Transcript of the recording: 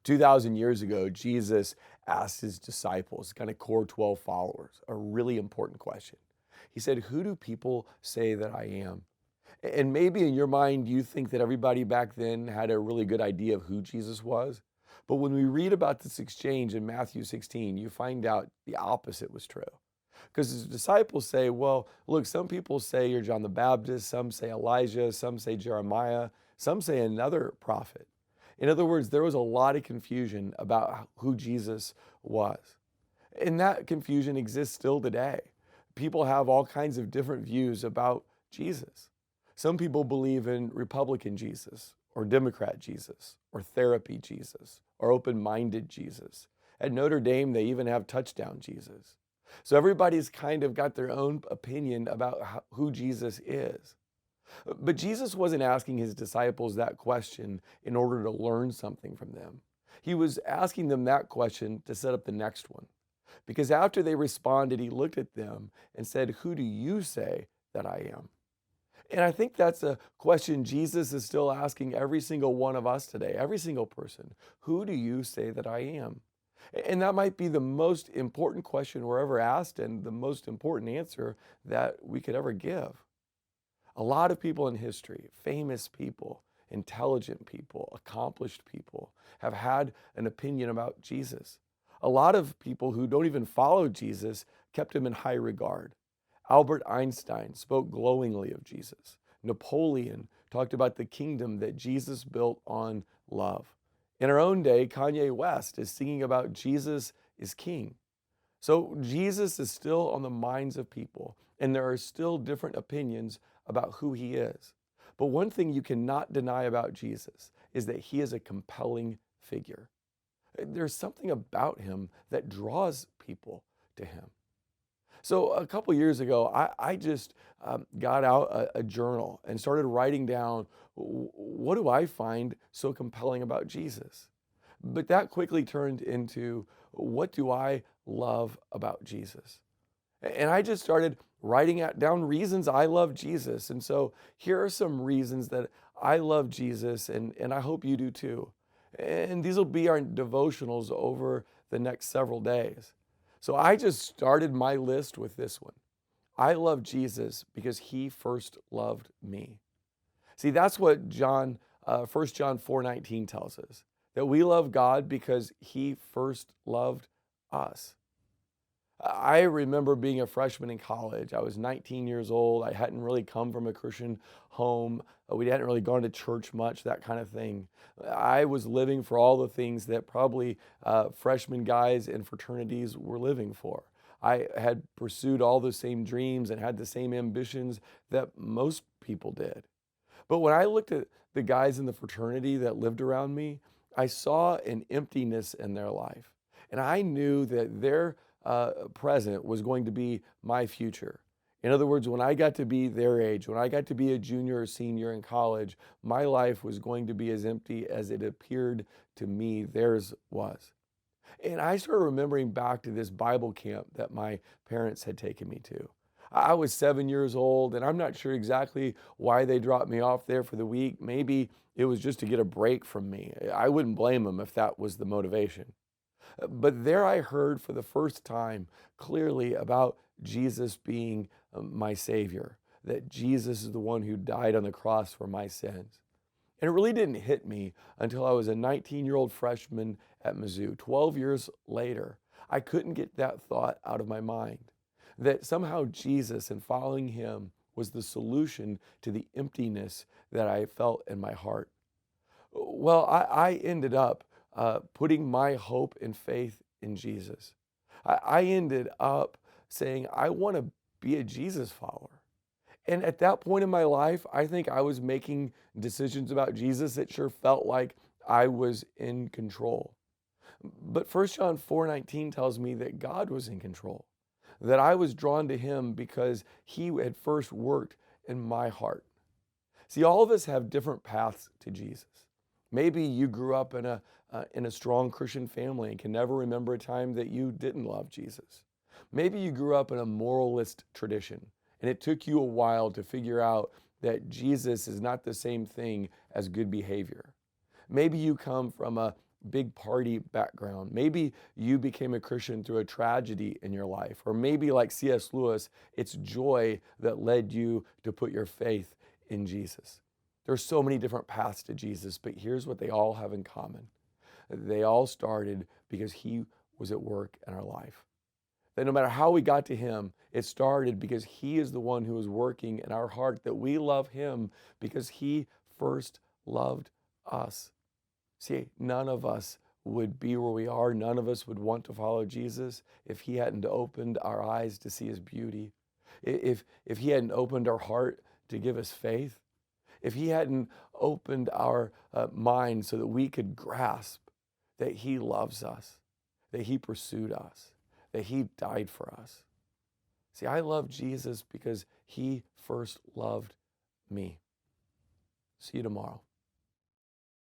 2,000 years ago, Jesus asked his disciples, kind of core 12 followers, a really important question. He said, "Who do people say that I am?" And maybe in your mind, you think that everybody back then had a really good idea of who Jesus was. But when we read about this exchange in Matthew 16, you find out the opposite was true. Because his disciples say, well, look, some people say you're John the Baptist, some say Elijah, some say Jeremiah, some say another prophet. In other words, there was a lot of confusion about who Jesus was. And that confusion exists still today. People have all kinds of different views about Jesus. Some people believe in Republican Jesus, or Democrat Jesus, or therapy Jesus, or open-minded Jesus. At Notre Dame, they even have touchdown Jesus. So everybody's kind of got their own opinion about who Jesus is. But Jesus wasn't asking his disciples that question in order to learn something from them. He was asking them that question to set up the next one. Because after they responded, he looked at them and said, "Who do you say that I am?" And I think that's a question Jesus is still asking every single one of us today, every single person. Who do you say that I am? And that might be the most important question we're ever asked and the most important answer that we could ever give. A lot of people in history, famous people, intelligent people, accomplished people, have had an opinion about Jesus. A lot of people who don't even follow Jesus kept him in high regard. Albert Einstein spoke glowingly of Jesus. Napoleon talked about the kingdom that Jesus built on love. In our own day, Kanye West is singing about Jesus is king. So Jesus is still on the minds of people, and there are still different opinions about who he is. But one thing you cannot deny about Jesus is that he is a compelling figure. There's something about him that draws people to him. So a couple years ago, I just got out a journal and started writing down, what do I find so compelling about Jesus? But that quickly turned into, what do I love about Jesus? And I just started writing down reasons I love Jesus. And so here are some reasons that I love Jesus, and I hope you do too. And these will be our devotionals over the next several days. So I just started my list with this one. I love Jesus because he first loved me. See, that's what 1 John 4:19 tells us, that we love God because he first loved us. I remember being a freshman in college. I was 19 years old. I hadn't really come from a Christian home. We hadn't really gone to church much, that kind of thing. I was living for all the things that probably freshman guys in fraternities were living for. I had pursued all the same dreams and had the same ambitions that most people did. But when I looked at the guys in the fraternity that lived around me, I saw an emptiness in their life. And I knew that their present was going to be my future. In other words, when I got to be their age, when I got to be a junior or senior in college, my life was going to be as empty as it appeared to me theirs was. And I started remembering back to this Bible camp that my parents had taken me to. I was 7 years old, and I'm not sure exactly why they dropped me off there for the week. Maybe it was just to get a break from me. I wouldn't blame them if that was the motivation. But there I heard for the first time clearly about Jesus being my Savior, that Jesus is the one who died on the cross for my sins. And it really didn't hit me until I was a 19-year-old freshman at Mizzou. 12 years later, I couldn't get that thought out of my mind, that somehow Jesus and following him was the solution to the emptiness that I felt in my heart. Well, I ended up putting my hope and faith in Jesus. I ended up saying, I want to be a Jesus follower. And at that point in my life, I think I was making decisions about Jesus that sure felt like I was in control. But 1 John 4:19 tells me that God was in control, that I was drawn to him because he had first worked in my heart. See, all of us have different paths to Jesus. Maybe you grew up in a strong Christian family and can never remember a time that you didn't love Jesus. Maybe you grew up in a moralist tradition, and it took you a while to figure out that Jesus is not the same thing as good behavior. Maybe you come from a big party background. Maybe you became a Christian through a tragedy in your life. Or maybe like C.S. Lewis, it's joy that led you to put your faith in Jesus. There's so many different paths to Jesus, but here's what they all have in common. They all started because he was at work in our life. That no matter how we got to him, it started because he is the one who is working in our heart, that we love him because he first loved us. See, none of us would be where we are. None of us would want to follow Jesus if he hadn't opened our eyes to see his beauty. If he hadn't opened our heart to give us faith. If he hadn't opened our mind so that we could grasp that he loves us, that he pursued us, that he died for us. See, I love Jesus because he first loved me. See you tomorrow.